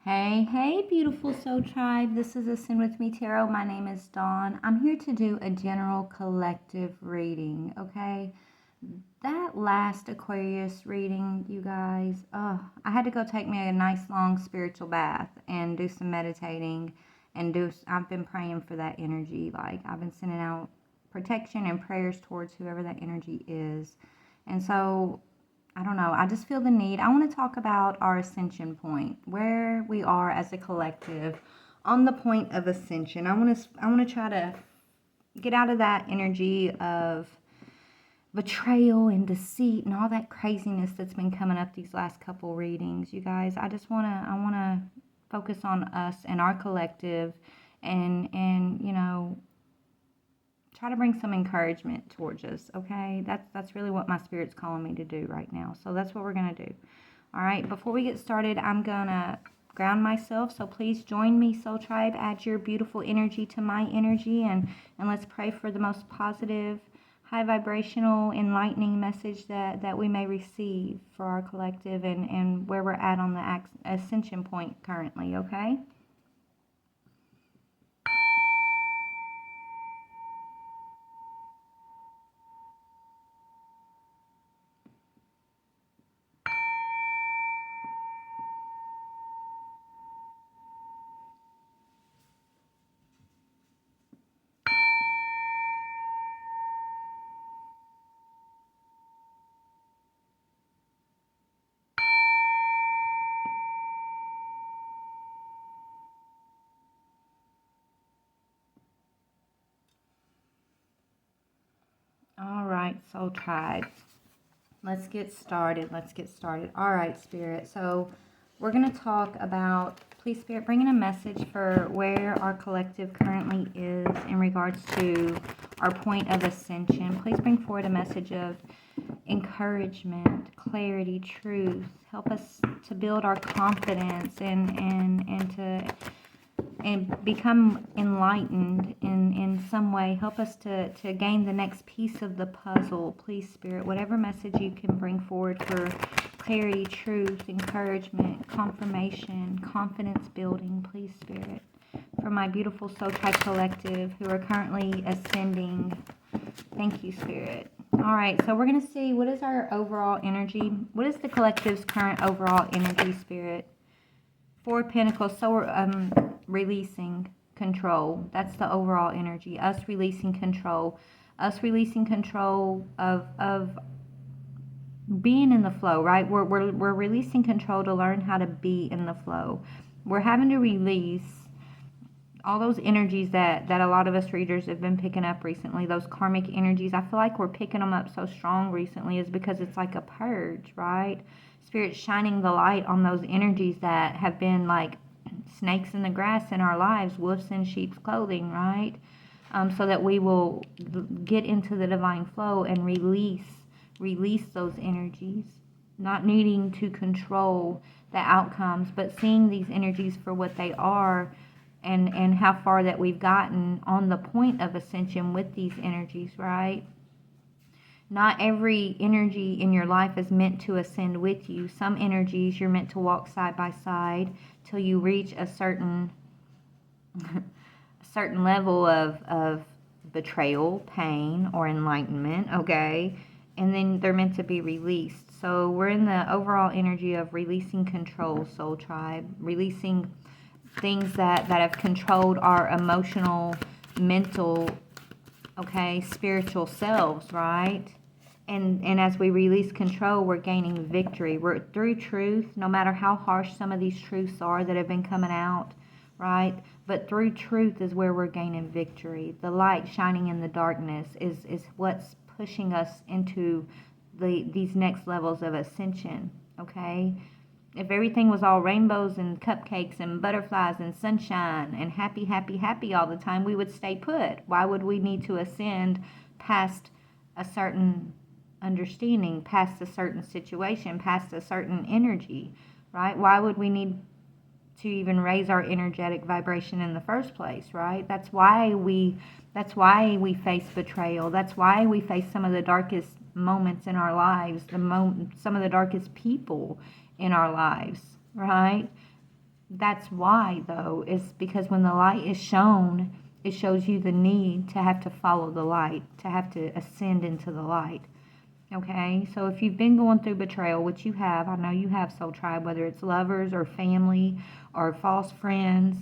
Hey, beautiful soul tribe. This is Ascend With Me Tarot. My name is Dawn. I'm here to do a general collective reading, okay? That last Aquarius reading, you guys, I had to go take me a nice long spiritual bath and do some meditating I've been praying for that energy. Like, I've been sending out protection and prayers towards whoever that energy is. And so I don't know. I just feel the need. I want to talk about our ascension point, where we are as a collective on the point of ascension. I want to try to get out of that energy of betrayal and deceit and all that craziness that's been coming up these last couple readings. You guys, I want to focus on us and our collective and try to bring some encouragement towards us, okay? That's really what my spirit's calling me to do right now. So that's what we're going to do. All right, before we get started, I'm going to ground myself. So please join me, Soul Tribe. Add your beautiful energy to my energy, and let's pray for the most positive, high vibrational, enlightening message that we may receive for our collective and where we're at on the ascension point currently, okay? All right, Soul Tribe. Let's get started. All right, Spirit. So we're going to talk about, please, Spirit, bringing a message for where our collective currently is in regards to our point of ascension. Please bring forward a message of encouragement, clarity, truth. Help us to build our confidence and become enlightened in some way. Help us to gain the next piece of the puzzle, please, Spirit. Whatever message you can bring forward for clarity, truth, encouragement, confirmation, confidence building, please, Spirit. For my beautiful Soul Tribe collective who are currently ascending, thank you, Spirit. All right, so we're going to see what is our overall energy. What is the collective's current overall energy, Spirit? Four of Pentacles, so we're releasing control. That's the overall energy. Us releasing control. Us releasing control of being in the flow, right? We're releasing control to learn how to be in the flow. We're having to release all those energies that a lot of us readers have been picking up recently, those karmic energies. I feel like we're picking them up so strong recently is because it's like a purge, right? Spirit shining the light on those energies that have been like snakes in the grass in our lives, wolves in sheep's clothing, right? So that we will get into the divine flow and release those energies, not needing to control the outcomes, but seeing these energies for what they are and how far that we've gotten on the point of ascension with these energies, right? Not every energy in your life is meant to ascend with you. Some energies you're meant to walk side by side till you reach a certain level of betrayal, pain, or enlightenment, okay? And then they're meant to be released. So we're in the overall energy of releasing control, Soul Tribe, releasing things that have controlled our emotional, mental, okay, spiritual selves, right? And as we release control, we're gaining victory. We're through truth, no matter how harsh some of these truths are that have been coming out, right? But through truth is where we're gaining victory. The light shining in the darkness is what's pushing us into these next levels of ascension, okay? If everything was all rainbows and cupcakes and butterflies and sunshine and happy, happy, happy all the time, we would stay put. Why would we need to ascend past a certain understanding, past a certain situation, past a certain energy, right? Why would we need to even raise our energetic vibration in the first place, right? That's why we face betrayal. That's why we face some of the darkest moments in our lives, some of the darkest people in our lives, right? That's why, though, is because when the light is shown, it shows you the need to have to follow the light, to have to ascend into the light. Okay, so if you've been going through betrayal, which you have, I know you have, Soul Tribe, whether it's lovers or family or false friends,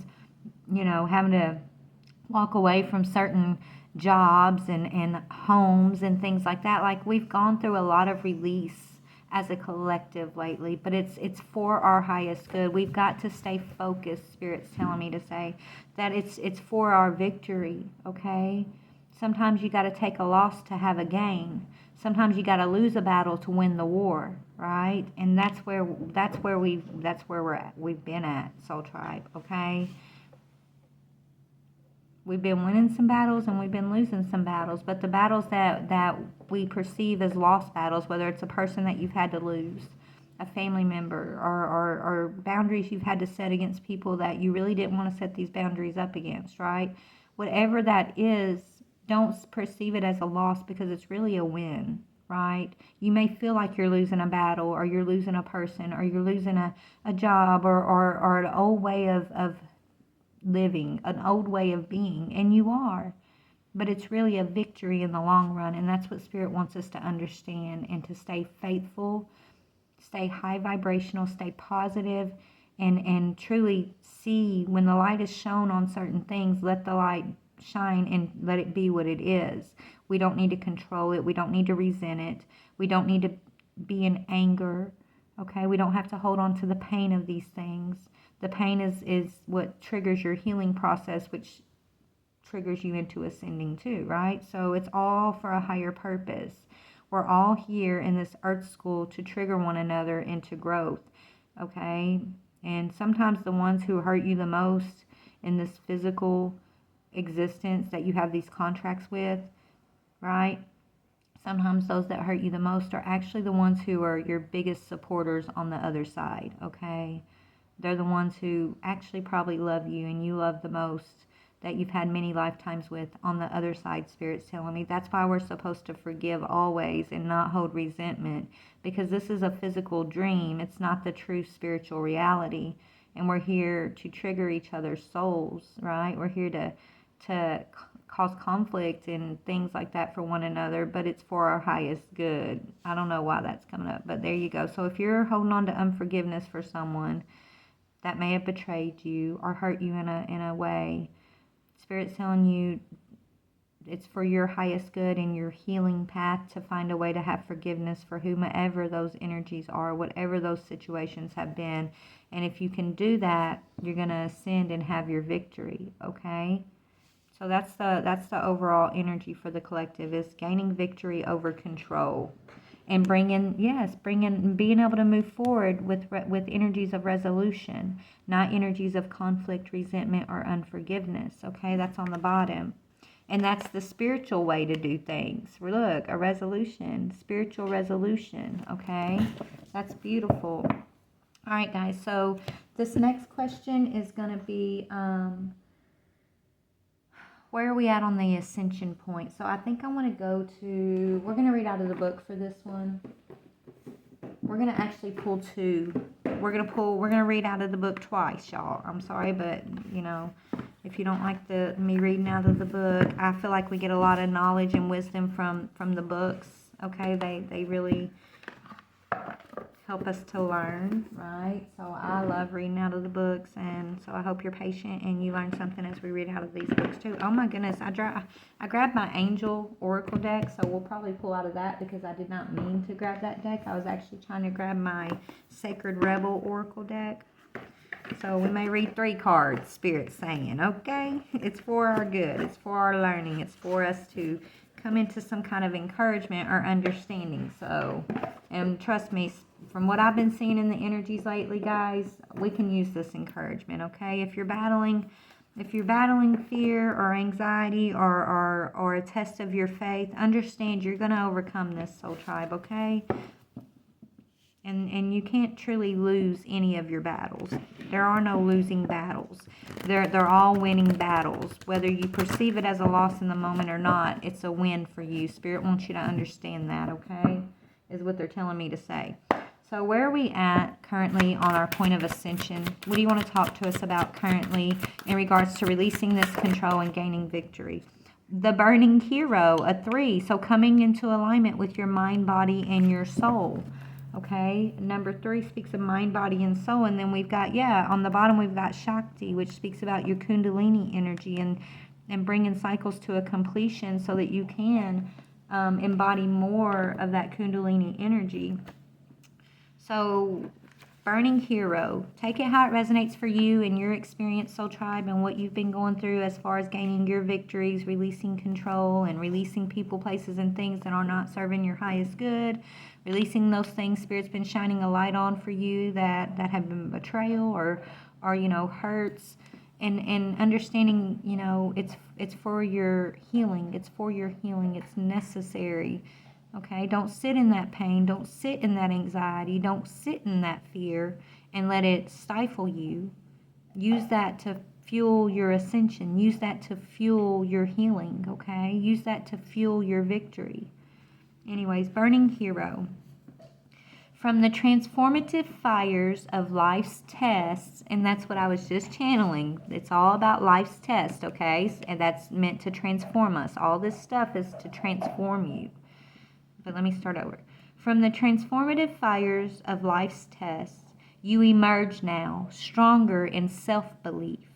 you know, having to walk away from certain jobs and homes and things like that. Like, we've gone through a lot of release as a collective lately, but it's for our highest good. We've got to stay focused. Spirit's telling me to say that it's for our victory. Okay, sometimes you got to take a loss to have a gain. Sometimes you got to lose a battle to win the war, right? And that's where we're at. We've been at, Soul Tribe. Okay, we've been winning some battles and we've been losing some battles, but the battles that we perceive as lost battles, whether it's a person that you've had to lose, a family member, or boundaries you've had to set against people that you really didn't want to set these boundaries up against, right? Whatever that is, don't perceive it as a loss, because it's really a win, right? You may feel like you're losing a battle, or you're losing a person, or you're losing a job, or an old way of living, an old way of being, and you are. But it's really a victory in the long run, and that's what Spirit wants us to understand, and to stay faithful, stay high vibrational, stay positive, and truly see when the light is shown on certain things. Let the light shine and let it be what it is. We don't need to control it. We don't need to resent it. We don't need to be in anger. Okay, we don't have to hold on to the pain of these things. The pain is what triggers your healing process, which triggers you into ascending too, right? So it's all for a higher purpose. We're all here in this earth school to trigger one another into growth, okay? And sometimes the ones who hurt you the most in this physical existence that you have these contracts with, right? Sometimes those that hurt you the most are actually the ones who are your biggest supporters on the other side, okay? They're the ones who actually probably love you and you love the most, that you've had many lifetimes with on the other side. Spirit's telling me that's why we're supposed to forgive always and not hold resentment, because this is a physical dream. It's not the true spiritual reality, and we're here to trigger each other's souls, right? We're here to cause conflict and things like that for one another, but it's for our highest good. I don't know why that's coming up, but there you go. So if you're holding on to unforgiveness for someone that may have betrayed you or hurt you in a way, Spirit's telling you it's for your highest good and your healing path to find a way to have forgiveness for whomever those energies are, whatever those situations have been. And if you can do that, you're going to ascend and have your victory, okay? So that's the overall energy for the collective, is gaining victory over control. And being able to move forward with energies of resolution, not energies of conflict, resentment, or unforgiveness. Okay, that's on the bottom. And that's the spiritual way to do things. Look, a resolution, spiritual resolution. Okay, that's beautiful. All right, guys, so this next question is going to be... where are we at on the ascension point? So I think I want to go to... We're going to read out of the book for this one. We're going to actually pull two. We're going to read out of the book twice, y'all. I'm sorry, but, you know, if you don't like me reading out of the book, I feel like we get a lot of knowledge and wisdom from the books. Okay, they really help us to learn, right? So I love reading out of the books, and so I hope you're patient and you learn something as we read out of these books too. Oh my goodness, I grabbed my Angel Oracle deck, so we'll probably pull out of that because I did not mean to grab that deck. I was actually trying to grab my Sacred Rebel Oracle deck. So we may read 3 cards, Spirit's saying, okay? It's for our good. It's for our learning. It's for us to come into some kind of encouragement or understanding. So, and trust me, from what I've been seeing in the energies lately, guys, we can use this encouragement, okay? If you're battling fear or anxiety or a test of your faith, understand you're going to overcome this, Soul Tribe, okay? And you can't truly lose any of your battles. There are no losing battles. They're all winning battles. Whether you perceive it as a loss in the moment or not, it's a win for you. Spirit wants you to understand that, okay? Is what they're telling me to say. So where are we at currently on our point of ascension? What do you want to talk to us about currently in regards to releasing this control and gaining victory? The burning hero, a 3. So coming into alignment with your mind, body, and your soul. Okay, number 3 speaks of mind, body, and soul. And then we've got, on the bottom we've got Shakti, which speaks about your Kundalini energy and bringing cycles to a completion so that you can embody more of that Kundalini energy. So, burning hero, take it how it resonates for you and your experience, Soul Tribe, and what you've been going through as far as gaining your victories, releasing control, and releasing people, places, and things that are not serving your highest good, releasing those things Spirit's been shining a light on for you that have been betrayal or hurts, and understanding, it's for your healing. It's for your healing. It's necessary. Okay, don't sit in that pain. Don't sit in that anxiety. Don't sit in that fear and let it stifle you. Use that to fuel your ascension. Use that to fuel your healing, okay? Use that to fuel your victory. Anyways, burning hero. From the transformative fires of life's tests, and that's what I was just channeling. It's all about life's test, okay? And that's meant to transform us. All this stuff is to transform you. But let me start over. From the transformative fires of life's tests, you emerge now, stronger in self-belief,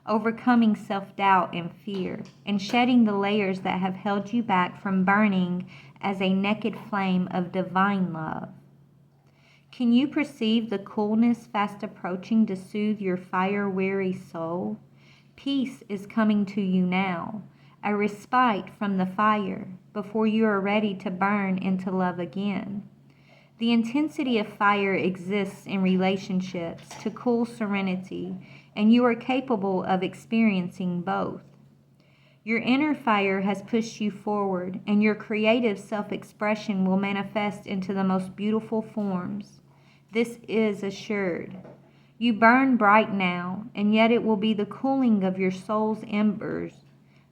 overcoming self-doubt and fear, and shedding the layers that have held you back from burning as a naked flame of divine love. Can you perceive the coolness fast approaching to soothe your fire-weary soul? Peace is coming to you now, a respite from the fire, before you are ready to burn into love again. The intensity of fire exists in relationships to cool serenity, and you are capable of experiencing both. Your inner fire has pushed you forward, and your creative self-expression will manifest into the most beautiful forms. This is assured. You burn bright now, and yet it will be the cooling of your soul's embers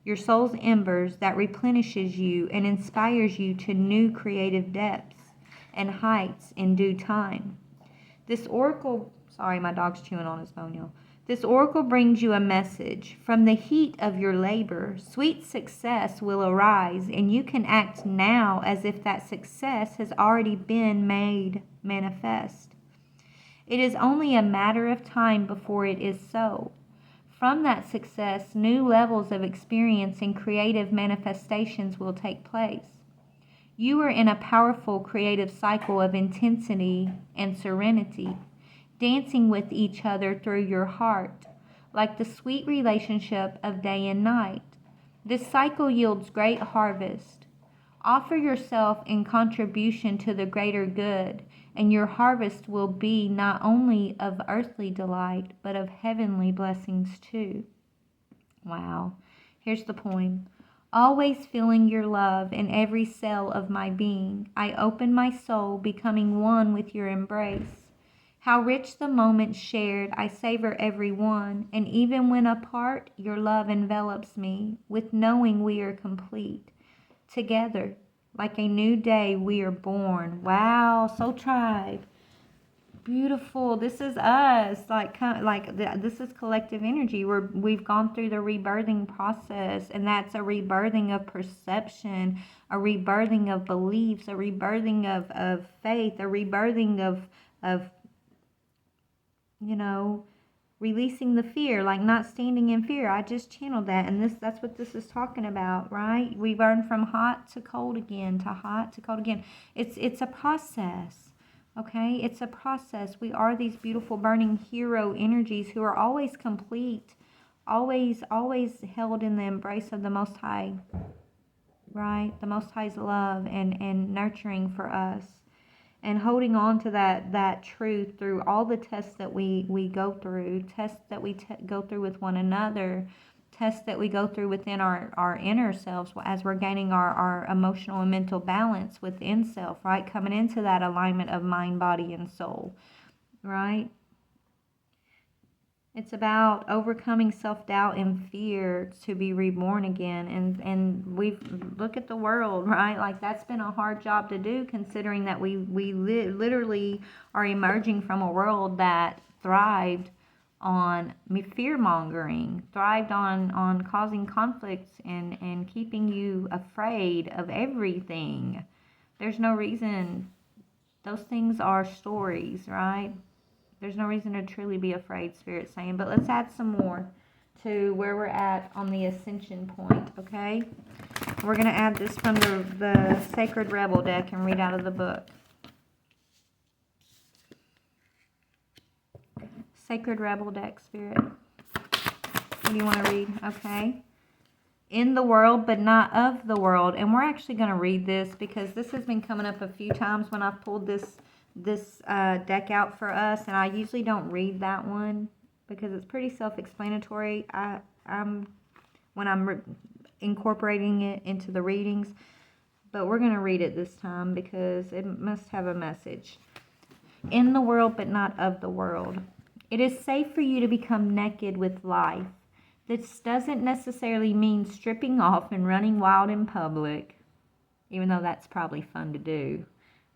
that replenishes you and inspires you to new creative depths and heights in due time. This oracle, sorry, my dog's chewing on his bone, y'all. This oracle brings you a message. From the heat of your labor, sweet success will arise, and you can act now as if that success has already been made manifest. It is only a matter of time before it is so. From that success, new levels of experience and creative manifestations will take place. You are in a powerful creative cycle of intensity and serenity, dancing with each other through your heart, like the sweet relationship of day and night. This cycle yields great harvest. Offer yourself in contribution to the greater good, and your harvest will be not only of earthly delight, but of heavenly blessings too. Wow. Here's the poem. Always feeling your love in every cell of my being, I open my soul, becoming one with your embrace. How rich the moments shared, I savor every one, and even when apart, your love envelops me, with knowing we are complete. Together, like a new day, we are born. Wow, Soul Tribe. Beautiful. This is us. This is collective energy. We've gone through the rebirthing process, and that's a rebirthing of perception, a rebirthing of beliefs, a rebirthing of faith, a rebirthing of releasing the fear, like not standing in fear. I just channeled that, and that's what this is talking about, right? We burn from hot to cold again, to hot to cold again. It's a process. Okay, it's a process. We are these beautiful burning hero energies who are always complete, always held in the embrace of the Most High, right? The Most High's love and nurturing for us, and holding on to that truth through all the tests that we go through, tests that we go through with one another, tests that we go through within our inner selves as we're gaining our emotional and mental balance within self, right? Coming into that alignment of mind, body, and soul, right? It's about overcoming self-doubt and fear to be reborn again. And we've look at the world, right? Like that's been a hard job to do, considering that we literally are emerging from a world that thrived on fear mongering, thrived on causing conflicts and keeping you afraid of everything. There's no reason. Those things are stories, right? There's no reason to truly be afraid, Spirit's saying. But let's add some more to where we're at on the Ascension point, okay? We're going to add this from the Sacred Rebel deck and read out of the book. Sacred Rebel deck, Spirit. What do you want to read? Okay. In the world, but not of the world. And we're actually going to read this because this has been coming up a few times when I've pulled this deck out for us, and I usually don't read that one because it's pretty self-explanatory. When I'm incorporating it into the readings, but we're going to read it this time because it must have a message. In the world, but not of the world. It is safe for you to become naked with life. This doesn't necessarily mean stripping off and running wild in public, even though that's probably fun to do.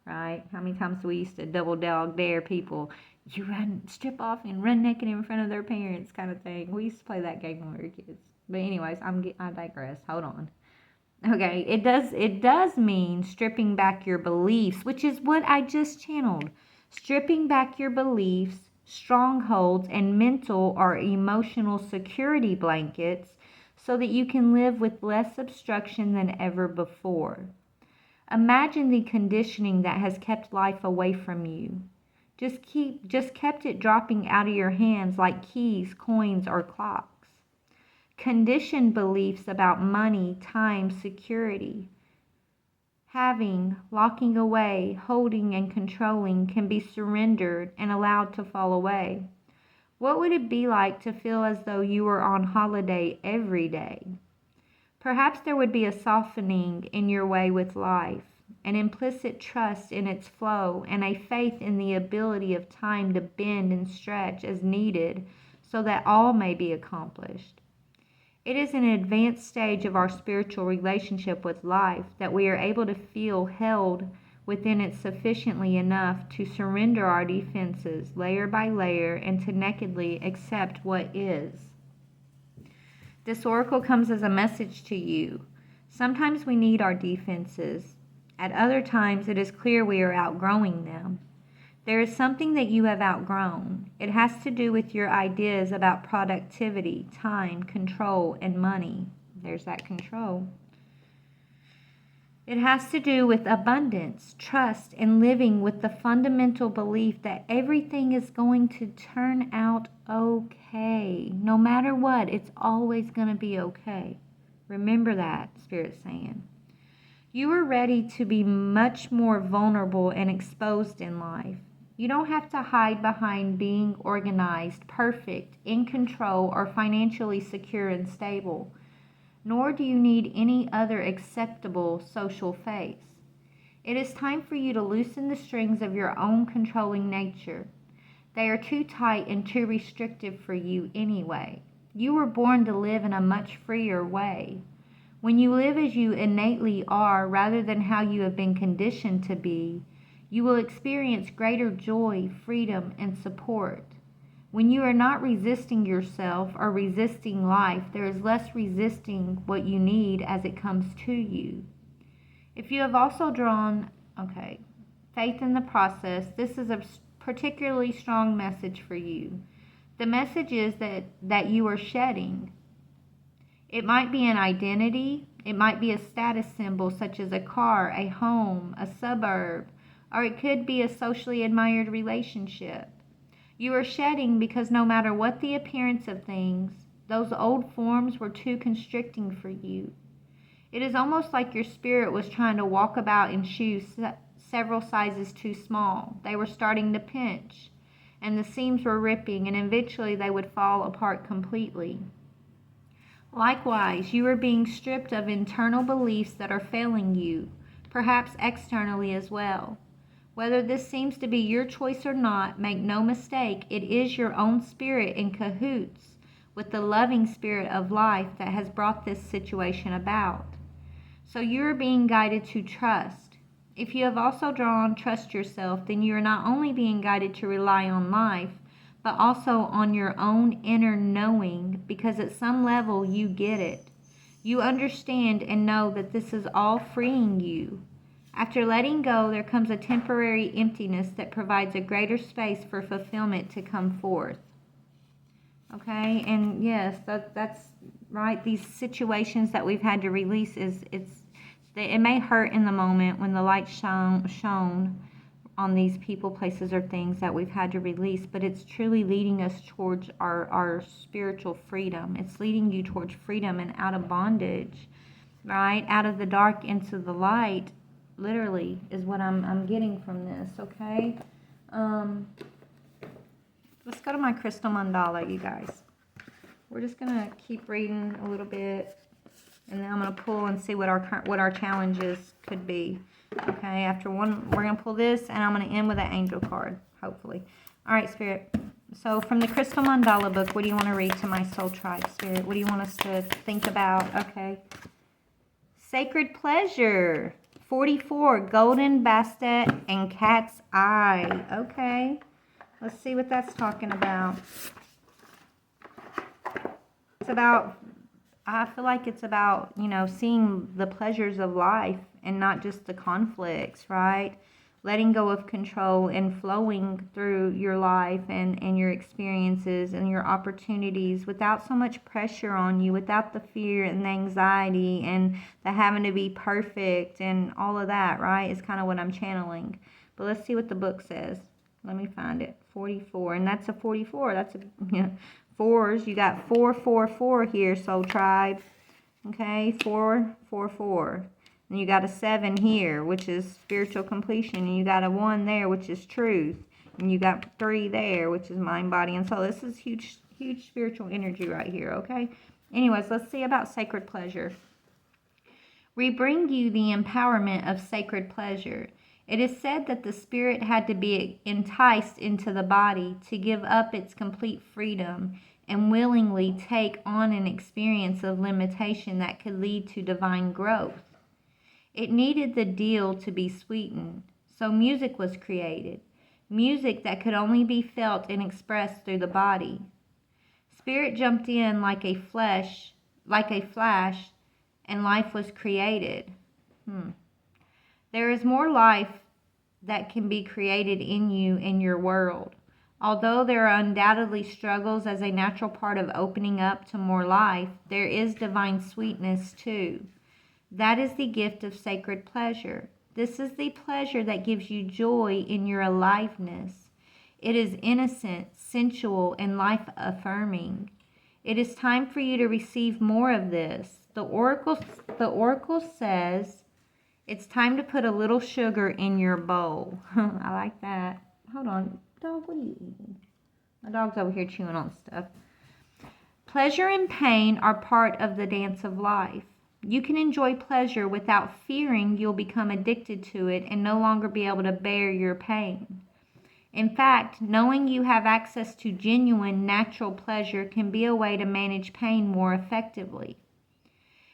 Right? How many times we used to double dog dare people, you strip off and run naked in front of their parents kind of thing. We used to play that game when we were kids. But anyways, I digress. Hold on. Okay, it does mean stripping back your beliefs, which is what I just channeled. Stripping back your beliefs, strongholds, and mental or emotional security blankets so that you can live with less obstruction than ever before. Imagine the conditioning that has kept life away from you. Just kept it dropping out of your hands like keys, coins, or clocks. Conditioned beliefs about money, time, security. Having, locking away, holding, and controlling can be surrendered and allowed to fall away. What would it be like to feel as though you were on holiday every day? Perhaps there would be a softening in your way with life, an implicit trust in its flow, and a faith in the ability of time to bend and stretch as needed so that all may be accomplished. It is an advanced stage of our spiritual relationship with life that we are able to feel held within it sufficiently enough to surrender our defenses layer by layer and to nakedly accept what is. This oracle comes as a message to you. Sometimes we need our defenses. At other times, it is clear we are outgrowing them. There is something that you have outgrown. It has to do with your ideas about productivity, time, control, and money. There's that control. It has to do with abundance, trust, and living with the fundamental belief that everything is going to turn out okay. No matter what, it's always going to be okay. Remember that, Spirit's saying. You are ready to be much more vulnerable and exposed in life. You don't have to hide behind being organized, perfect, in control, or financially secure and stable. Nor do you need any other acceptable social face. It is time for you to loosen the strings of your own controlling nature. They are too tight and too restrictive for you anyway. You were born to live in a much freer way. When you live as you innately are rather than how you have been conditioned to be, you will experience greater joy, freedom, and support. When you are not resisting yourself or resisting life, there is less resisting what you need as it comes to you. If you have also drawn, faith in the process, this is a particularly strong message for you. The message is that you are shedding. It might be an identity, it might be a status symbol such as a car, a home, a suburb, or it could be a socially admired relationship. You are shedding because no matter what the appearance of things, those old forms were too constricting for you. It is almost like your spirit was trying to walk about in shoes several sizes too small. They were starting to pinch, and the seams were ripping, and eventually they would fall apart completely. Likewise, you are being stripped of internal beliefs that are failing you, perhaps externally as well. Whether this seems to be your choice or not, make no mistake, it is your own spirit in cahoots with the loving spirit of life that has brought this situation about. So you are being guided to trust. If you have also drawn trust yourself, then you are not only being guided to rely on life, but also on your own inner knowing, because at some level you get it. You understand and know that this is all freeing you. After letting go, there comes a temporary emptiness that provides a greater space for fulfillment to come forth. Okay, and yes, that's right. These situations that we've had to release it may hurt in the moment when the light shone on these people, places, or things that we've had to release, but it's truly leading us towards our spiritual freedom. It's leading you towards freedom and out of bondage, right? Out of the dark into the light, literally, is what I'm getting from this, okay? Let's go to my crystal mandala, you guys. We're just going to keep reading a little bit, and then I'm going to pull and see what our challenges could be. Okay, after one, we're going to pull this, and I'm going to end with an angel card, hopefully. All right, Spirit. So from the Crystal Mandala book, what do you want to read to my soul tribe, Spirit? What do you want us to think about? Okay. Sacred Pleasure. 44, Golden Bastet and Cat's Eye. Okay. Let's see what that's talking about. I feel like it's about, seeing the pleasures of life and not just the conflicts, right? Letting go of control and flowing through your life and your experiences and your opportunities without so much pressure on you, without the fear and the anxiety and the having to be perfect and all of that, right? Is kind of what I'm channeling. But let's see what the book says. Let me find it. 44, and that's a 44. That's a fours. You got 444 here, soul tribe. Okay, 444. And you got a 7 here, which is spiritual completion. And you got a 1 there, which is truth. And you got 3 there, which is mind, body, and soul. This is huge, huge spiritual energy right here, okay? Anyways, let's see about sacred pleasure. We bring you the empowerment of sacred pleasure. It is said that the spirit had to be enticed into the body to give up its complete freedom and willingly take on an experience of limitation that could lead to divine growth. It needed the deal to be sweetened, so music was created, music that could only be felt and expressed through the body. Spirit jumped in like a flash, and life was created. There is more life that can be created in you in your world. Although there are undoubtedly struggles as a natural part of opening up to more life, there is divine sweetness too. That is the gift of sacred pleasure. This is the pleasure that gives you joy in your aliveness. It is innocent, sensual, and life-affirming. It is time for you to receive more of this. The oracle says it's time to put a little sugar in your bowl. I like that. Hold on. Dog, what are you eating? My dog's over here chewing on stuff. Pleasure and pain are part of the dance of life. You can enjoy pleasure without fearing you'll become addicted to it and no longer be able to bear your pain. In fact, knowing you have access to genuine, natural pleasure can be a way to manage pain more effectively.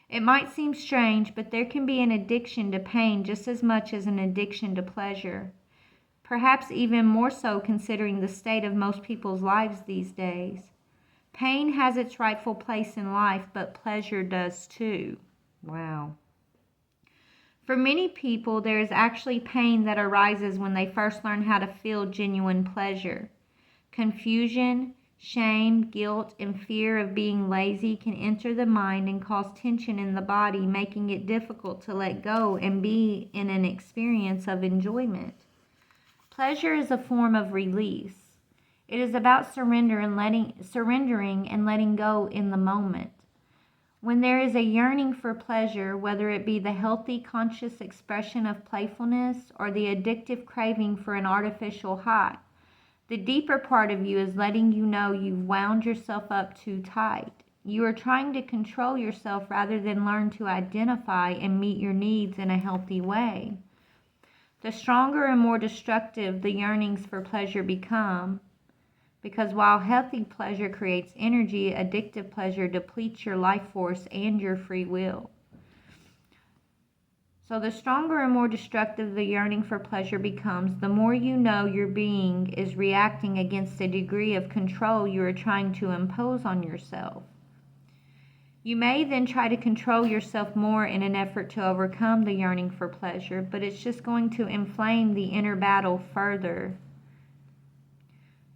It might seem strange, but there can be an addiction to pain just as much as an addiction to pleasure. Perhaps even more so considering the state of most people's lives these days. Pain has its rightful place in life, but pleasure does too. Wow. For many people, there is actually pain that arises when they first learn how to feel genuine pleasure. Confusion, shame, guilt, and fear of being lazy can enter the mind and cause tension in the body, making it difficult to let go and be in an experience of enjoyment. Pleasure is a form of release. It is about surrendering and letting go in the moment. When there is a yearning for pleasure, whether it be the healthy, conscious expression of playfulness or the addictive craving for an artificial high, the deeper part of you is letting you know you've wound yourself up too tight. You are trying to control yourself rather than learn to identify and meet your needs in a healthy way. The stronger and more destructive the yearnings for pleasure become, because while healthy pleasure creates energy, addictive pleasure depletes your life force and your free will. So the stronger and more destructive the yearning for pleasure becomes, the more you know your being is reacting against a degree of control you are trying to impose on yourself. You may then try to control yourself more in an effort to overcome the yearning for pleasure, but it's just going to inflame the inner battle further.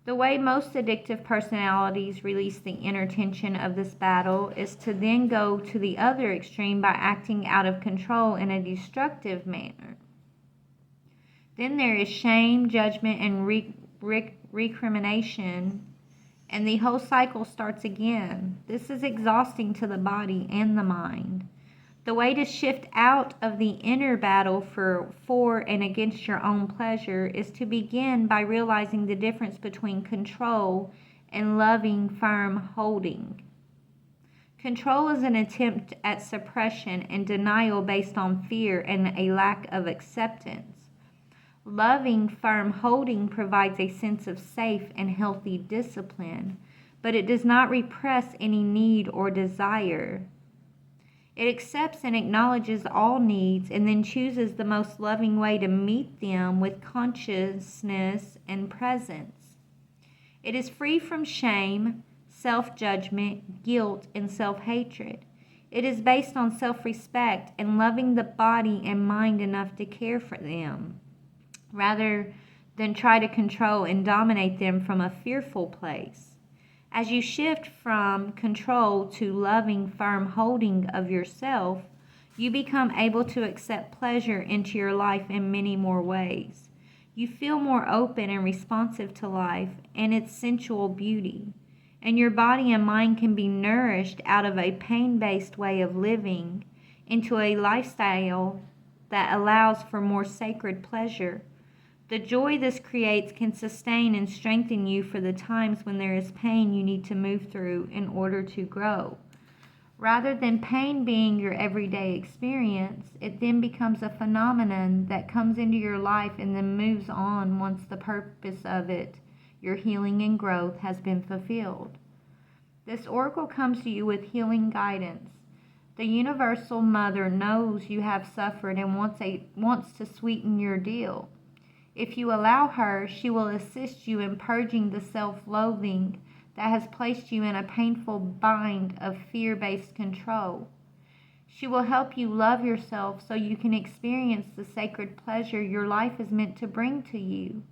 The way most addictive personalities release the inner tension of this battle is to then go to the other extreme by acting out of control in a destructive manner. Then there is shame, judgment, and recrimination, and the whole cycle starts again. This is exhausting to the body and the mind. The way to shift out of the inner battle for and against your own pleasure is to begin by realizing the difference between control and loving, firm holding. Control is an attempt at suppression and denial based on fear and a lack of acceptance. Loving, firm holding provides a sense of safe and healthy discipline, but it does not repress any need or desire. It accepts and acknowledges all needs and then chooses the most loving way to meet them with consciousness and presence. It is free from shame, self-judgment, guilt, and self-hatred. It is based on self-respect and loving the body and mind enough to care for them, rather than try to control and dominate them from a fearful place. As you shift from control to loving, firm holding of yourself, you become able to accept pleasure into your life in many more ways. You feel more open and responsive to life and its sensual beauty, and your body and mind can be nourished out of a pain-based way of living into a lifestyle that allows for more sacred pleasure. The joy this creates can sustain and strengthen you for the times when there is pain you need to move through in order to grow. Rather than pain being your everyday experience, it then becomes a phenomenon that comes into your life and then moves on once the purpose of it, your healing and growth, has been fulfilled. This oracle comes to you with healing guidance. The Universal Mother knows you have suffered and wants to sweeten your deal. If you allow her, she will assist you in purging the self-loathing that has placed you in a painful bind of fear-based control. She will help you love yourself so you can experience the sacred pleasure your life is meant to bring to you.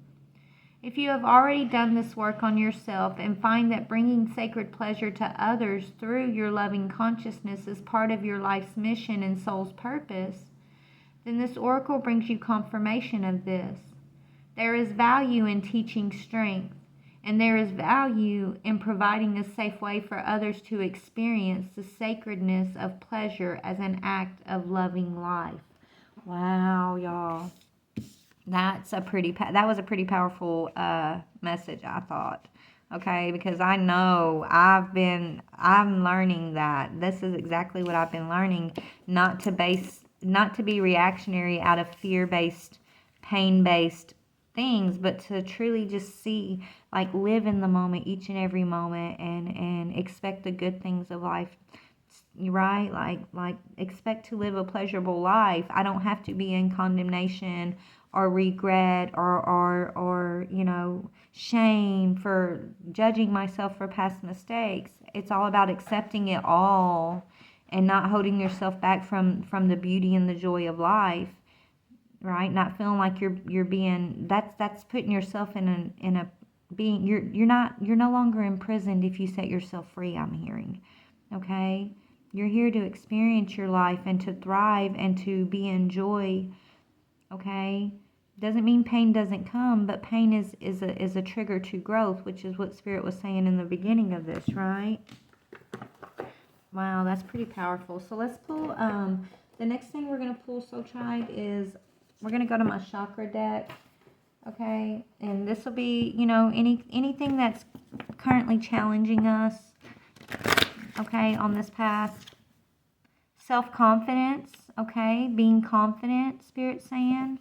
If you have already done this work on yourself and find that bringing sacred pleasure to others through your loving consciousness is part of your life's mission and soul's purpose, then this oracle brings you confirmation of this. There is value in teaching strength, and there is value in providing a safe way for others to experience the sacredness of pleasure as an act of loving life. Wow, y'all. That was a pretty powerful message, I thought. Okay, because I know I'm learning that this is exactly what I've been learning, not to be reactionary out of fear-based, pain-based things, but to truly just see, like, live in the moment, each and every moment, and expect the good things of life, right? Like expect to live a pleasurable life. I don't have to be in condemnation or regret or shame for judging myself for past mistakes. It's all about accepting it all and not holding yourself back from the beauty and the joy of life. Right? Not feeling like you're being, that's putting yourself in a being, you're no longer imprisoned if you set yourself free, I'm hearing. Okay? You're here to experience your life and to thrive and to be in joy. Okay? Doesn't mean pain doesn't come, but pain is a trigger to growth, which is what Spirit was saying in the beginning of this, right? Wow, that's pretty powerful. So let's pull, the next thing we're going to pull, Soul Tribe, is we're going to go to my chakra deck, okay? And this will be, anything that's currently challenging us, okay, on this path. Self-confidence, okay? Being confident, Spirit's saying.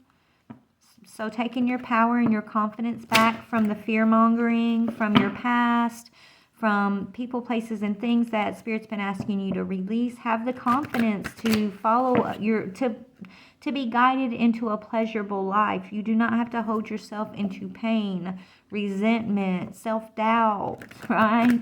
So taking your power and your confidence back from the fear-mongering, from your past, from people, places, and things that Spirit's been asking you to release. Have the confidence to follow to be guided into a pleasurable life. You do not have to hold yourself into pain, resentment, self-doubt, right?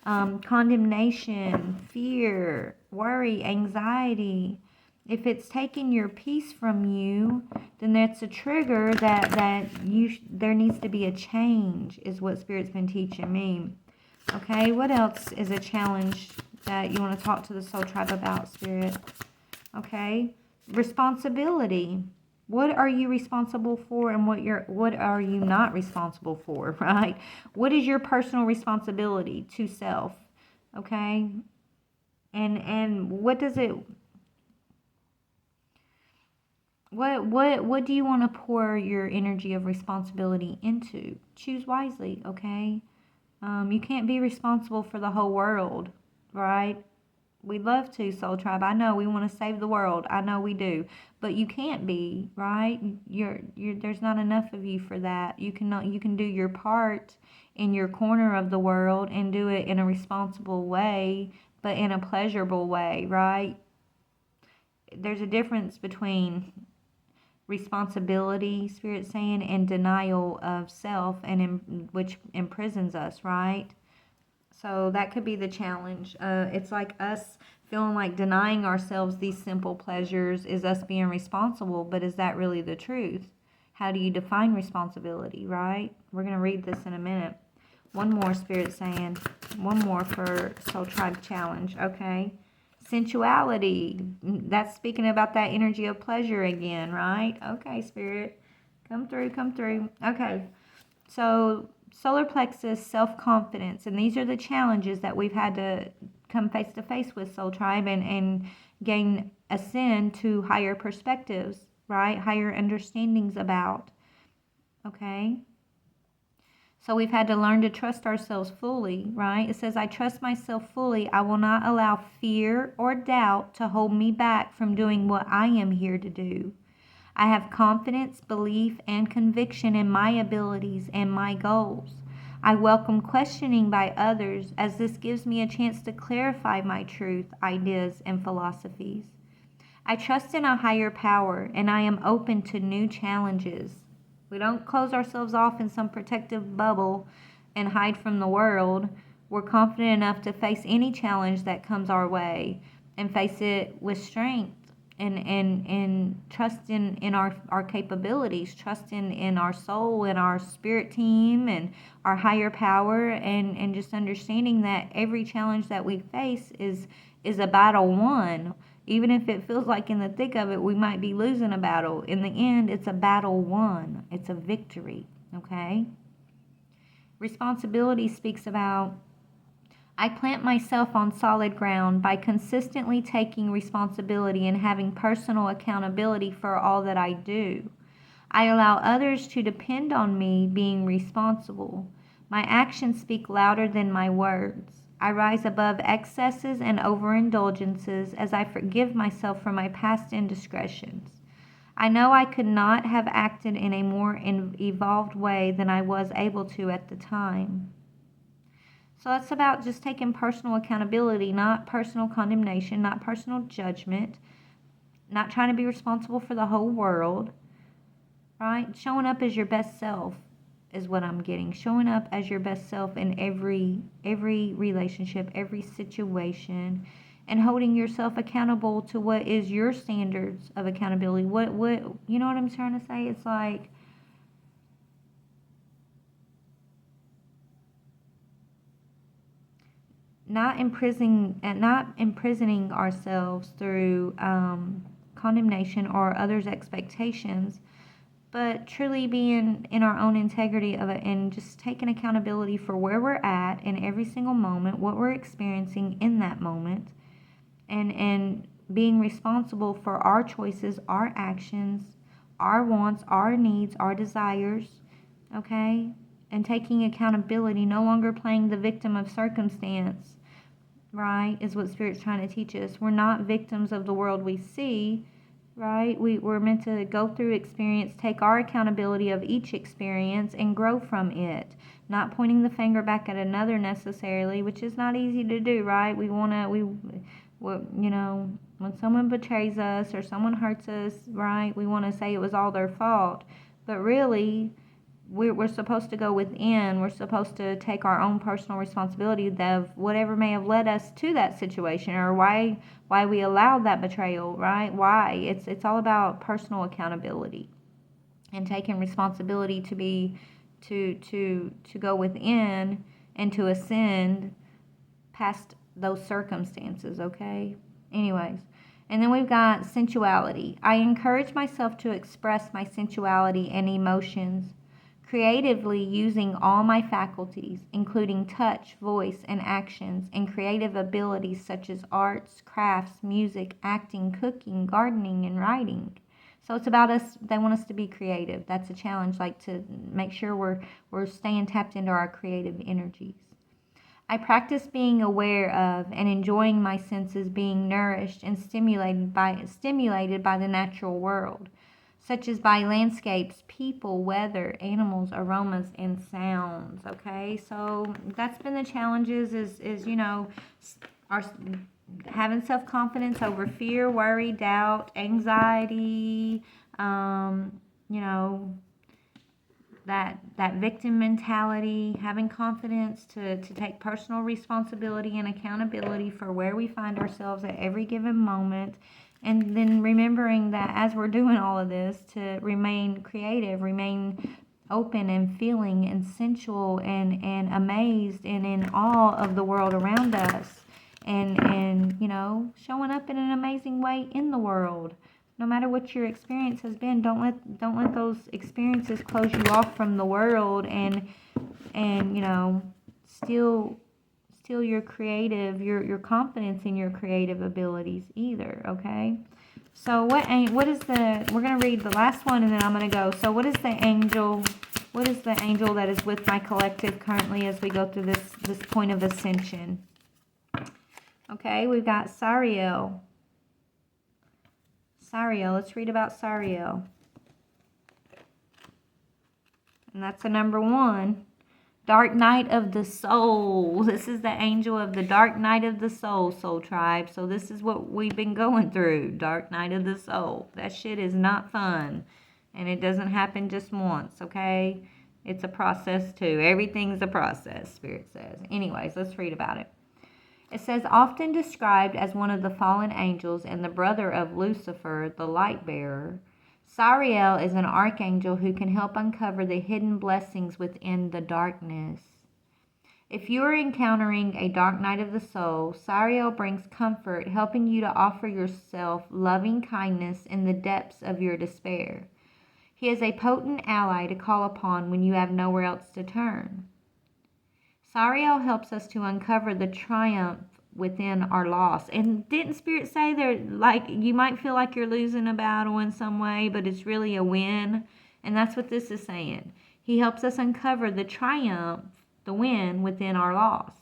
Condemnation, fear, worry, anxiety. If it's taking your peace from you, then that's a trigger that there needs to be a change, is what Spirit's been teaching me. Okay, what else is a challenge that you want to talk to the soul tribe about, Spirit? Okay, responsibility. What are you responsible for, and what are you not responsible for, right? What is your personal responsibility to self? Okay? And what does it what do you want to pour your energy of responsibility into? Choose wisely, okay? You can't be responsible for the whole world, right? We'd love to, Soul Tribe. I know we want to save the world. I know we do. But you can't be, right? There's not enough of you for that. You can do your part in your corner of the world and do it in a responsible way, but in a pleasurable way, right? There's a difference between responsibility, Spirit saying, and denial of self, and which imprisons us, right? So that could be the challenge. It's like us feeling like denying ourselves these simple pleasures is us being responsible, but is that really the truth? How do you define responsibility, right? We're going to read this in a minute. One more, Spirit saying. One more for Soul Tribe Challenge, okay? Sensuality. That's speaking about that energy of pleasure again, right? Okay, Spirit. Come through, come through. Okay. So solar plexus, self-confidence. And these are the challenges that we've had to come face to face with, Soul Tribe, and gain ascend to higher perspectives, right? Higher understandings about. Okay? So we've had to learn to trust ourselves fully, right? It says, I trust myself fully. I will not allow fear or doubt to hold me back from doing what I am here to do. I have confidence, belief, and conviction in my abilities and my goals. I welcome questioning by others, as this gives me a chance to clarify my truth, ideas, and philosophies. I trust in a higher power, and I am open to new challenges. We don't close ourselves off in some protective bubble and hide from the world. We're confident enough to face any challenge that comes our way and face it with strength and trust in our capabilities, trust in our soul and our spirit team and our higher power, and just understanding that every challenge that we face is a battle won. Even if it feels like in the thick of it we might be losing a battle, in the end it's a battle won. It's a victory, okay? Responsibility speaks about, I plant myself on solid ground by consistently taking responsibility and having personal accountability for all that I do. I allow others to depend on me being responsible. My actions speak louder than my words. I rise above excesses and overindulgences as I forgive myself for my past indiscretions. I know I could not have acted in a more evolved way than I was able to at the time. So that's about just taking personal accountability, not personal condemnation, not personal judgment, not trying to be responsible for the whole world, right? Showing up as your best self is what I'm getting. Showing up as your best self in every relationship, every situation, and holding yourself accountable to what is your standards of accountability. What you know what I'm trying to say? It's like, not imprisoning ourselves through condemnation or others' expectations, but truly being in our own integrity of it and just taking accountability for where we're at in every single moment, what we're experiencing in that moment, and being responsible for our choices, our actions, our wants, our needs, our desires, okay? And taking accountability, no longer playing the victim of circumstance, right, is what Spirit's trying to teach us. We're not victims of the world we see, right? We're meant to go through experience, take our accountability of each experience, and grow from it. Not pointing the finger back at another necessarily, which is not easy to do, right? You know, when someone betrays us or someone hurts us, right, we want to say it was all their fault. But really, we're supposed to go within. We're supposed to take our own personal responsibility of whatever may have led us to that situation, or why we allowed that betrayal, right? Why? It's all about personal accountability and taking responsibility to go within and to ascend past those circumstances, okay? Anyways, and then we've got sensuality. I encourage myself to express my sensuality and emotions creatively using all my faculties, including touch, voice, and actions, and creative abilities such as arts, crafts, music, acting, cooking, gardening, and writing. So it's about us. They want us to be creative. That's a challenge, like to make sure we're staying tapped into our creative energies. I practice being aware of and enjoying my senses being nourished and stimulated by the natural world, such as by landscapes, people, weather, animals, aromas, and sounds. Okay, so that's been the challenges is you know, our having self-confidence over fear, worry, doubt, anxiety, you know, that victim mentality, having confidence to take personal responsibility and accountability for where we find ourselves at every given moment, and then remembering that as we're doing all of this, to remain creative, remain open and feeling and sensual and amazed and in awe of the world around us, and you know, showing up in an amazing way in the world. No matter what your experience has been, don't let those experiences close you off from the world and you know, steal your your confidence in your creative abilities either. Okay, so what is the, we're gonna read the last one and then I'm gonna go. So what is the angel that is with my collective currently as we go through this point of ascension? Okay, we've got Sariel. Sariel, let's read about Sariel. And that's the number 1. Dark night of the soul. This is the angel of the dark night of the soul, soul tribe. So this is what we've been going through. Dark night of the soul. That shit is not fun. And it doesn't happen just once, okay? It's a process too. Everything's a process, Spirit says. Anyways, let's read about it. It says, often described as one of the fallen angels and the brother of Lucifer, the light bearer, Sariel is an archangel who can help uncover the hidden blessings within the darkness. If you are encountering a dark night of the soul, Sariel brings comfort, helping you to offer yourself loving kindness in the depths of your despair. He is a potent ally to call upon when you have nowhere else to turn. Sariel helps us to uncover the triumph within our loss. And didn't Spirit say there, like, you might feel like you're losing a battle in some way, but it's really a win? And that's what this is saying. He helps us uncover the triumph, the win within our loss.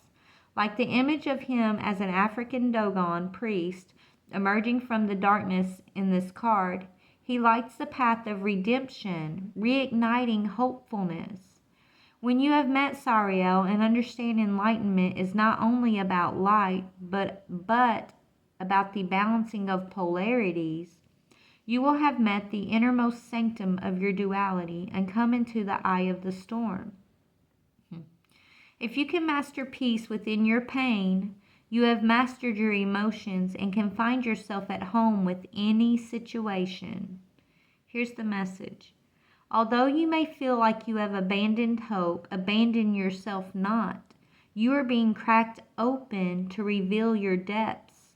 Like the image of him as an African Dogon priest emerging from the darkness in this card, he lights the path of redemption, reigniting hopefulness. When you have met Sariel and understand enlightenment is not only about light, but about the balancing of polarities, you will have met the innermost sanctum of your duality and come into the eye of the storm. If you can master peace within your pain, you have mastered your emotions and can find yourself at home with any situation. Here's the message. Although you may feel like you have abandoned hope, abandon yourself not. You are being cracked open to reveal your depths.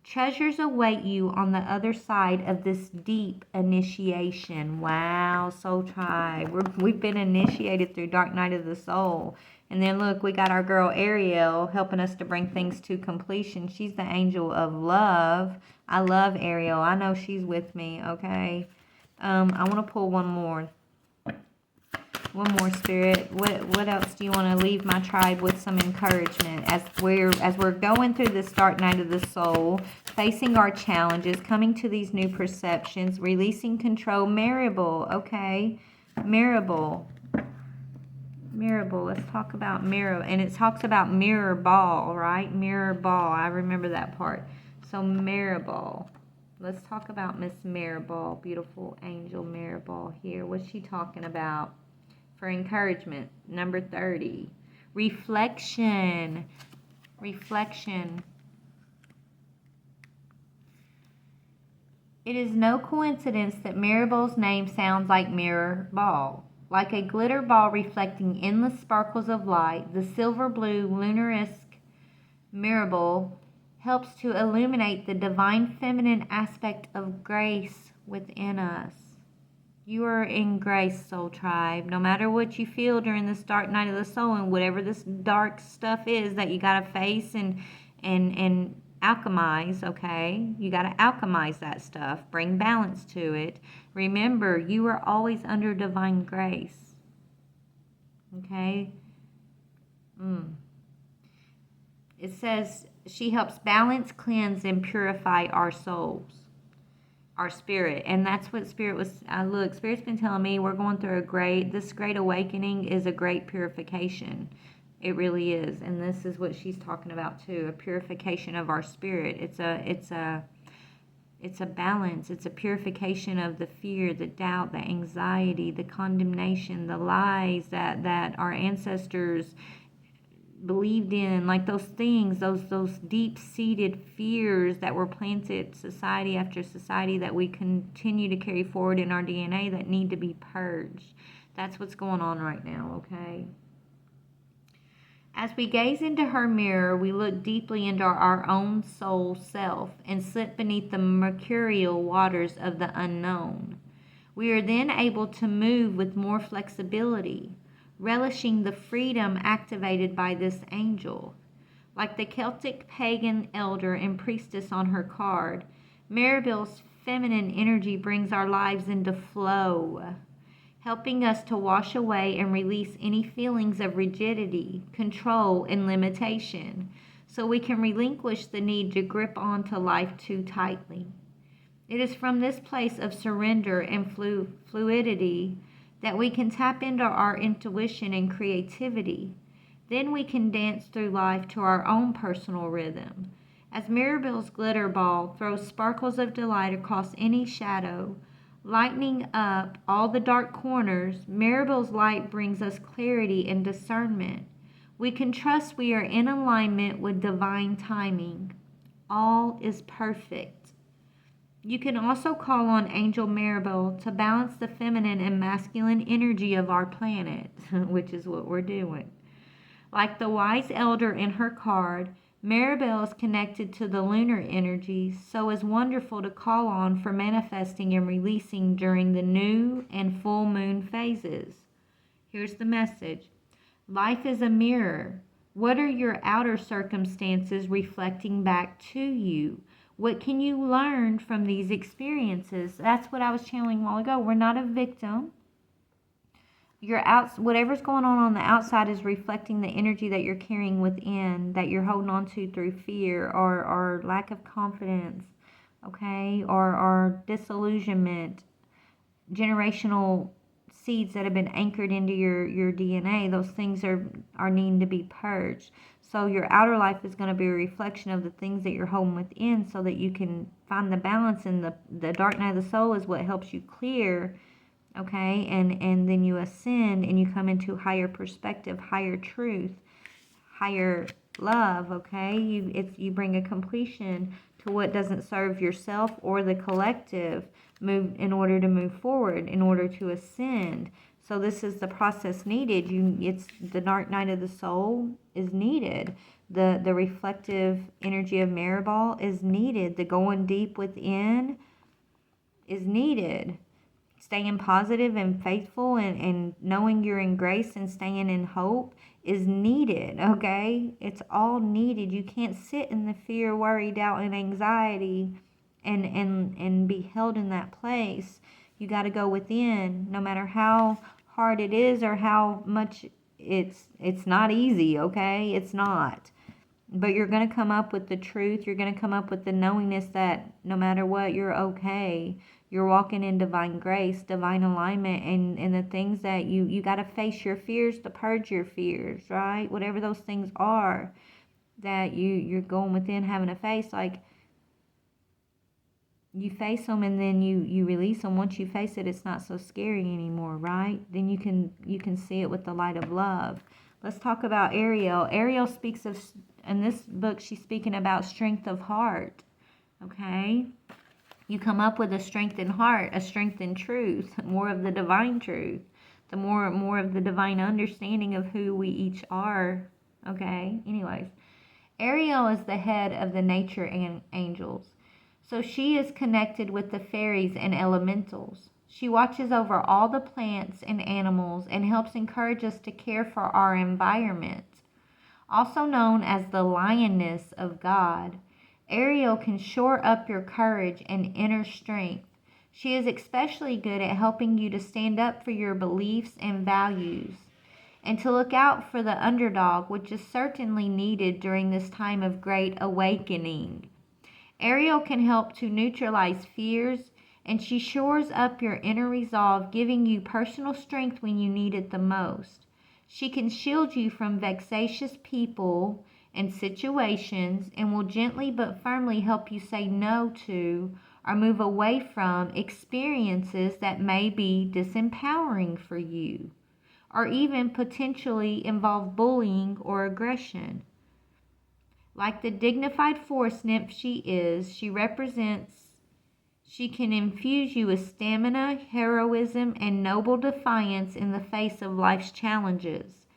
Treasures await you on the other side of this deep initiation. Wow, Soul Tribe. We've been initiated through Dark Night of the Soul. And then look, we got our girl Ariel helping us to bring things to completion. She's the angel of love. I love Ariel. I know she's with me, okay? I want to pull one more. One more, Spirit. What else do you want to leave my tribe with some encouragement as we're going through this dark night of the soul, facing our challenges, coming to these new perceptions, releasing control. Marable, okay, Marable. Let's talk about mirror, and it talks about mirror ball, right? Mirror ball. I remember that part. So Marable. Let's talk about Miss Marable, beautiful angel Marable here. What's she talking about? For encouragement, number 30. Reflection. It is no coincidence that Marable's name sounds like mirror ball. Like a glitter ball reflecting endless sparkles of light, the silver blue lunaresque Marable helps to illuminate the divine feminine aspect of grace within us. You are in grace, soul tribe. No matter what you feel during this dark night of the soul and whatever this dark stuff is that you got to face and alchemize, okay? You got to alchemize that stuff. Bring balance to it. Remember, you are always under divine grace. Okay? It says she helps balance, cleanse, and purify our souls. Our spirit. And that's what Spirit was, look, Spirit's been telling me we're going through this great awakening is a great purification. It really is. And this is what she's talking about too, a purification of our spirit. It's a balance. It's a purification of the fear, the doubt, the anxiety, the condemnation, the lies that our ancestors believed in, like those things, those deep-seated fears that were planted society after society that we continue to carry forward in our DNA that need to be purged. That's what's going on right now, okay? As we gaze into her mirror, we look deeply into our own soul self and slip beneath the mercurial waters of the unknown. We are then able to move with more flexibility, relishing the freedom activated by this angel. Like the Celtic pagan elder and priestess on her card, Maribel's feminine energy brings our lives into flow, helping us to wash away and release any feelings of rigidity, control, and limitation, so we can relinquish the need to grip onto life too tightly. It is from this place of surrender and fluidity that we can tap into our intuition and creativity. Then we can dance through life to our own personal rhythm. As Mirabelle's glitter ball throws sparkles of delight across any shadow, lightening up all the dark corners, Mirabelle's light brings us clarity and discernment. We can trust we are in alignment with divine timing. All is perfect. You can also call on Angel Maribel to balance the feminine and masculine energy of our planet, which is what we're doing. Like the wise elder in her card, Maribel is connected to the lunar energy, so is wonderful to call on for manifesting and releasing during the new and full moon phases. Here's the message. Life is a mirror. What are your outer circumstances reflecting back to you? What can you learn from these experiences? That's what I was channeling a while ago. We're not a victim. Whatever's going on the outside is reflecting the energy that you're carrying within, that you're holding on to through fear or lack of confidence, okay, or disillusionment, generational seeds that have been anchored into your DNA. Those things are needing to be purged. So your outer life is going to be a reflection of the things that you're holding within, so that you can find the balance. And the dark night of the soul is what helps you clear, okay, and then you ascend and you come into higher perspective, higher truth, higher love, okay. You bring a completion to what doesn't serve yourself or the collective in order to move forward, in order to ascend. So this is the process needed. It's the dark night of the soul is needed. The reflective energy of Maribel is needed. The going deep within is needed. Staying positive and faithful and knowing you're in grace and staying in hope is needed, okay? It's all needed. You can't sit in the fear, worry, doubt, and anxiety and be held in that place. You got to go within. No matter how hard it is or how much it's not easy, okay? It's not. But you're going to come up with the truth. You're going to come up with the knowingness that no matter what, you're okay. You're walking in divine grace, divine alignment, and the things that you got to face your fears to purge your fears, right? Whatever those things are that you're going within having to face, like, you face them and then you release them. Once you face it, it's not so scary anymore, right? Then you can see it with the light of love. Let's talk about Ariel. Ariel speaks of, in this book, she's speaking about strength of heart, okay? You come up with a strengthened heart, a strengthened truth, more of the divine truth, the more of the divine understanding of who we each are, okay? Anyways, Ariel is the head of the nature angels. So she is connected with the fairies and elementals. She watches over all the plants and animals and helps encourage us to care for our environment. Also known as the lioness of God, Ariel can shore up your courage and inner strength. She is especially good at helping you to stand up for your beliefs and values, and to look out for the underdog, which is certainly needed during this time of great awakening. Ariel can help to neutralize fears, and she shores up your inner resolve, giving you personal strength when you need it the most. She can shield you from vexatious people and situations, and will gently but firmly help you say no to or move away from experiences that may be disempowering for you, or even potentially involve bullying or aggression. Like the dignified force nymph she is, she can infuse you with stamina, heroism, and noble defiance in the face of life's challenges.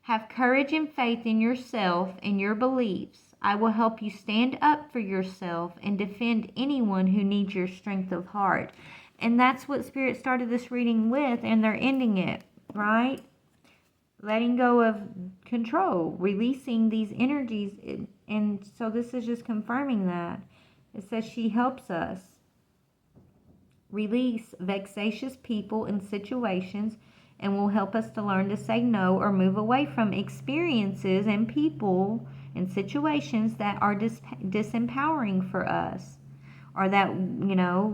Have courage and faith in yourself and your beliefs. I will help you stand up for yourself and defend anyone who needs your strength of heart. And that's what Spirit started this reading with, and they're ending it, right? Letting go of control, releasing these energies. And so this is just confirming that. It says she helps us release vexatious people and situations, and will help us to learn to say no or move away from experiences and people and situations that are disempowering for us, or that,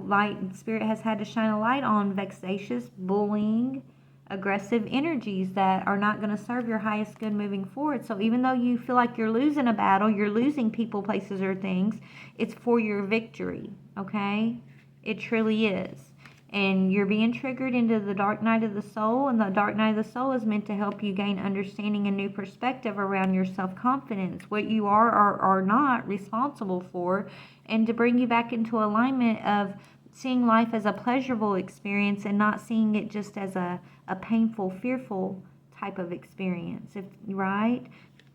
light Spirit has had to shine a light on vexatious, bullying, aggressive energies that are not going to serve your highest good moving forward. So even though you feel like you're losing a battle, you're losing people, places, or things, it's for your victory, okay? It truly is. And you're being triggered into the dark night of the soul, and the dark night of the soul is meant to help you gain understanding and new perspective around your self-confidence, what you are or are not responsible for, and to bring you back into alignment of seeing life as a pleasurable experience and not seeing it just as a painful, fearful type of experience, right?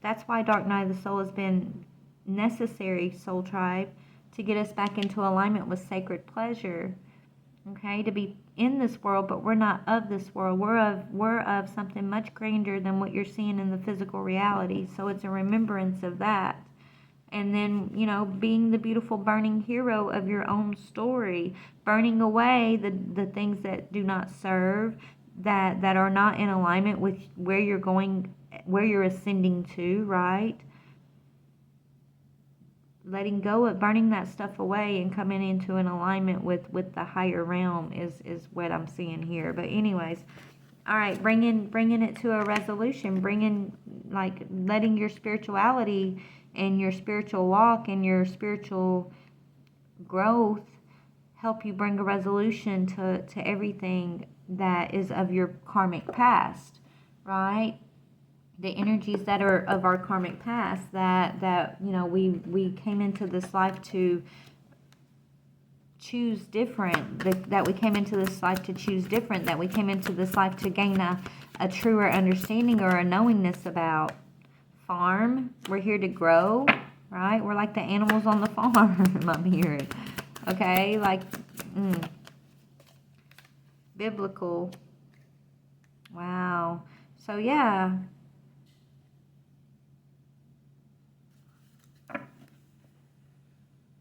That's why Dark Night of the Soul has been necessary, Soul Tribe, to get us back into alignment with sacred pleasure, okay? To be in this world, but we're not of this world. We're of something much grander than what you're seeing in the physical reality. So it's a remembrance of that. And then, being the beautiful burning hero of your own story, burning away the things that do not serve, that are not in alignment with where you're going, where you're ascending to, right? Letting go of burning that stuff away and coming into an alignment with the higher realm is what I'm seeing here. But anyways, all right, bringing it to a resolution, letting your spirituality and your spiritual walk and your spiritual growth help you bring a resolution to everything that is of your karmic past, right? The energies that are of our karmic past that we came into this life to choose different, that we came into this life to choose different, that we came into this life to gain a truer understanding or a knowingness about. Farm, we're here to grow, right? We're like the animals on the farm, I'm hearing. Okay, biblical. Wow. So yeah.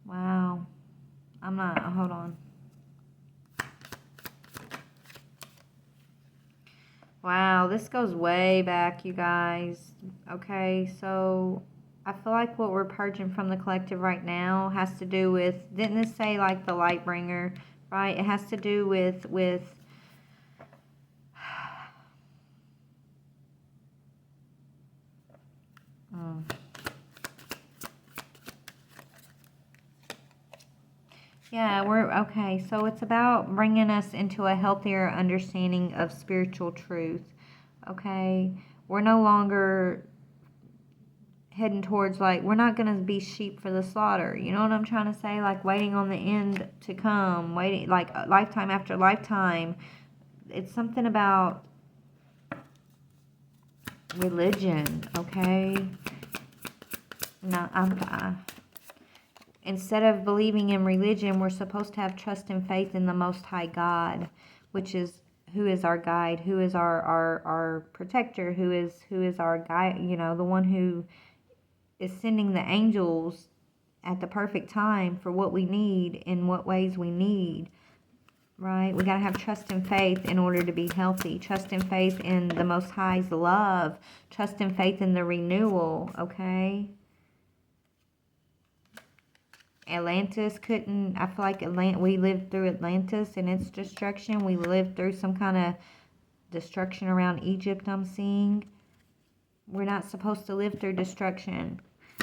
Wow. hold on. Wow, this goes way back, you guys. Okay, so I feel like what we're purging from the collective right now has to do with, didn't this say like the light bringer, right? It has to do with yeah, we're okay. So it's about bringing us into a healthier understanding of spiritual truth. Okay, we're no longer heading towards, like, we're not going to be sheep for the slaughter. You know what I'm trying to say? Like, waiting on the end to come, waiting, like, lifetime after lifetime. It's something about religion, okay? No, instead of believing in religion, we're supposed to have trust and faith in the Most High God, which is who is our guide, who is our protector, who is our guide, you know, the one who is sending the angels at the perfect time for what we need in what ways we need, right? We got to have trust and faith in order to be healthy. Trust and faith in the Most High's love. Trust and faith in the renewal, okay? Atlantis couldn't, I feel like we lived through Atlantis and its destruction. We lived through some kind of destruction around Egypt, I'm seeing. We're not supposed to live through destruction.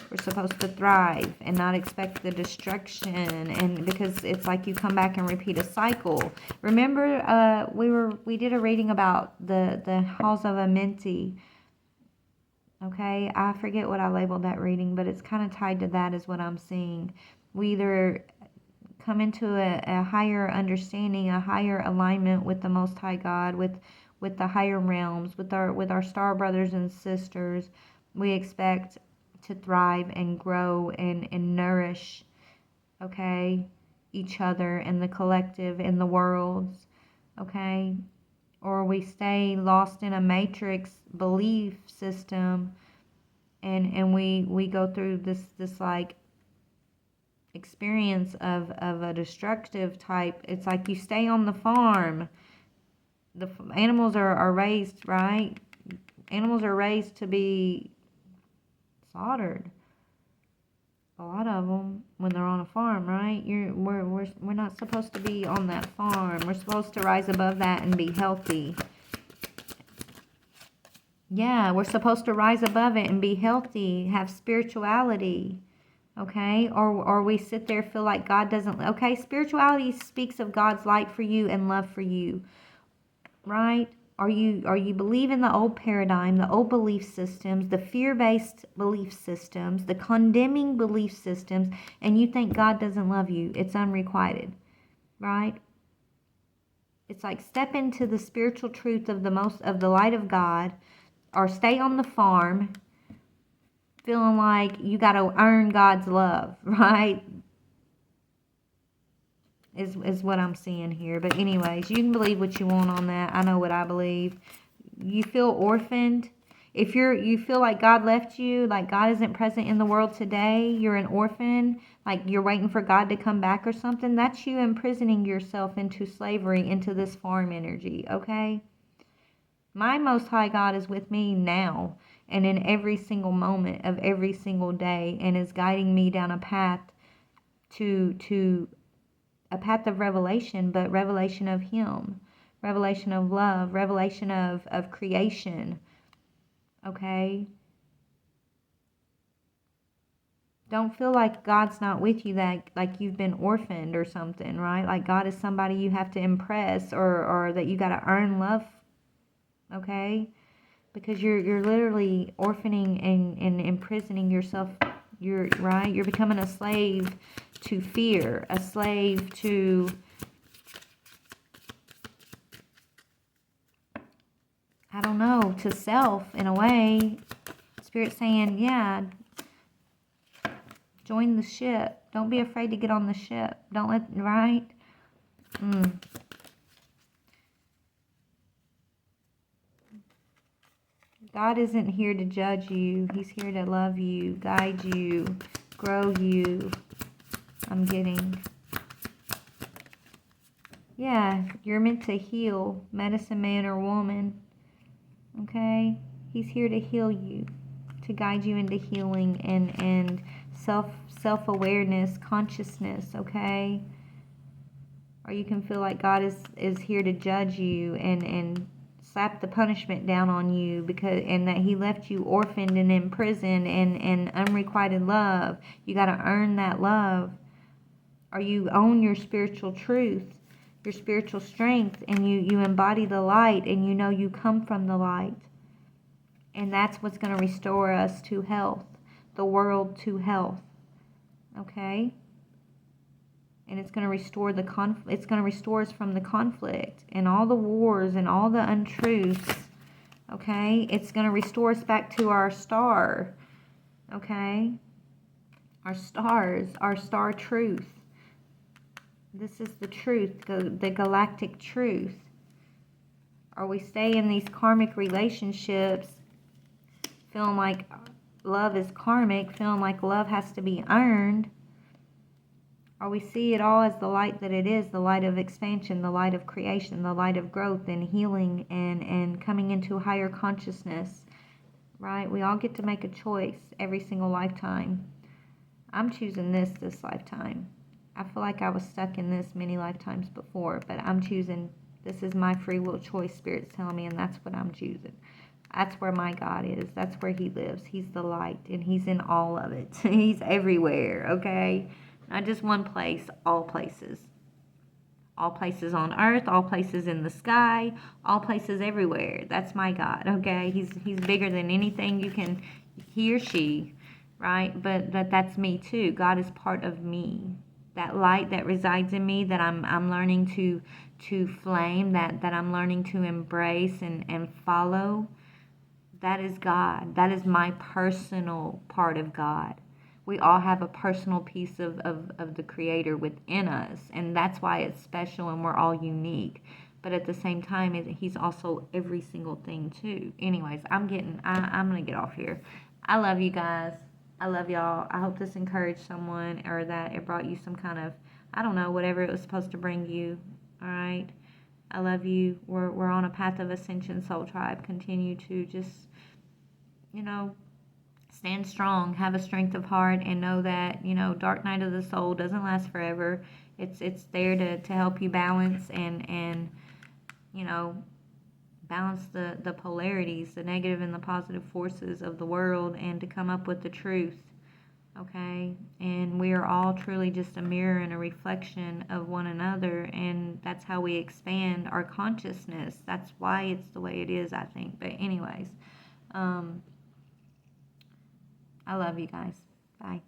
We're supposed to thrive and not expect the destruction, and because it's like you come back and repeat a cycle. Remember, we did a reading about the halls of Amenti. Okay, I forget what I labeled that reading, but it's kind of tied to that, is what I'm seeing. We either come into a higher understanding, a higher alignment with the Most High God, with the higher realms, with our star brothers and sisters. We expect to thrive and grow and nourish, okay, each other and the collective and the worlds, okay? Or we stay lost in a matrix belief system, and we go through this like experience of a destructive type. It's like you stay on the farm. The animals are raised, right? Animals are raised to be slaughtered. A lot of them when they're on a farm, right? We're not supposed to be on that farm. We're supposed to rise above that and be healthy. Yeah, we're supposed to rise above it and be healthy, have spirituality. Okay, or we sit there, feel like God doesn't. Okay, spirituality speaks of God's light for you and love for you, right? Are you believe in the old paradigm, the old belief systems, the fear-based belief systems, the condemning belief systems, and you think God doesn't love you? It's unrequited, right? It's like step into the spiritual truth of the light of God, or stay on the farm feeling like you got to earn God's love, right? Is what I'm seeing here. But anyways, you can believe what you want on that. I know what I believe. You feel orphaned. If you feel like God left you, like God isn't present in the world today, you're an orphan, like you're waiting for God to come back or something, that's you imprisoning yourself into slavery, into this farm energy, okay? My Most High God is with me now and in every single moment of every single day, and is guiding me down a path to a path of revelation, but revelation of Him, revelation of love, revelation of creation, okay? Don't feel like God's not with you, that like you've been orphaned or something, right? Like God is somebody you have to impress, or that you got to earn love, okay? Because you're literally orphaning and imprisoning yourself. You're right. You're becoming a slave to fear, a slave to, I don't know, to self in a way. Spirit saying, yeah, join the ship. Don't be afraid to get on the ship. Don't let, right? God isn't here to judge you. He's here to love you, guide you, grow you. I'm getting. Yeah, you're meant to heal, medicine man or woman. Okay? He's here to heal you, to guide you into healing and self-awareness, consciousness, okay? Or you can feel like God is here to judge you and slap the punishment down on you and that he left you orphaned and in prison and unrequited love. You got to earn that love. Or you own your spiritual truth, your spiritual strength, and you embody the light, and you know you come from the light. And that's what's going to restore us to health, the world to health. Okay? And it's going to restore it's going to restore us from the conflict and all the wars and all the untruths. Okay? It's going to restore us back to our star. Okay? Our stars, our star truth. This is the truth, the galactic truth. Or we stay in these karmic relationships feeling like love is karmic, feeling like love has to be earned. Or we see it all as the light that it is, the light of expansion, the light of creation, the light of growth and healing and coming into a higher consciousness, right? We all get to make a choice every single lifetime. I'm choosing this lifetime. I feel like I was stuck in this many lifetimes before, but I'm choosing, this is my free will choice, Spirit's telling me, and that's what I'm choosing. That's where my God is. That's where he lives. He's the light, and he's in all of it. He's everywhere, okay? Not just one place, all places. All places on earth, all places in the sky, all places everywhere. That's my God, okay? He's bigger than anything you can, he or she, right? But that's me too. God is part of me. That light that resides in me that I'm learning to flame, that I'm learning to embrace and follow, that is God. That is my personal part of God. We all have a personal piece of the Creator within us, and that's why it's special and we're all unique. But at the same time, he's also every single thing too. Anyways, I'm going to get off here. I love you guys. I love y'all. I hope this encouraged someone or that it brought you some kind of, I don't know, whatever it was supposed to bring you. All right? I love you. We're on a path of ascension, Soul Tribe. Continue to just, stand strong, have a strength of heart, and know that, dark night of the soul doesn't last forever. It's there to help you balance and balance the polarities, the negative and the positive forces of the world, and to come up with the truth. Okay? And we are all truly just a mirror and a reflection of one another, and that's how we expand our consciousness. That's why it's the way it is, I think. But anyways, I love you guys. Bye.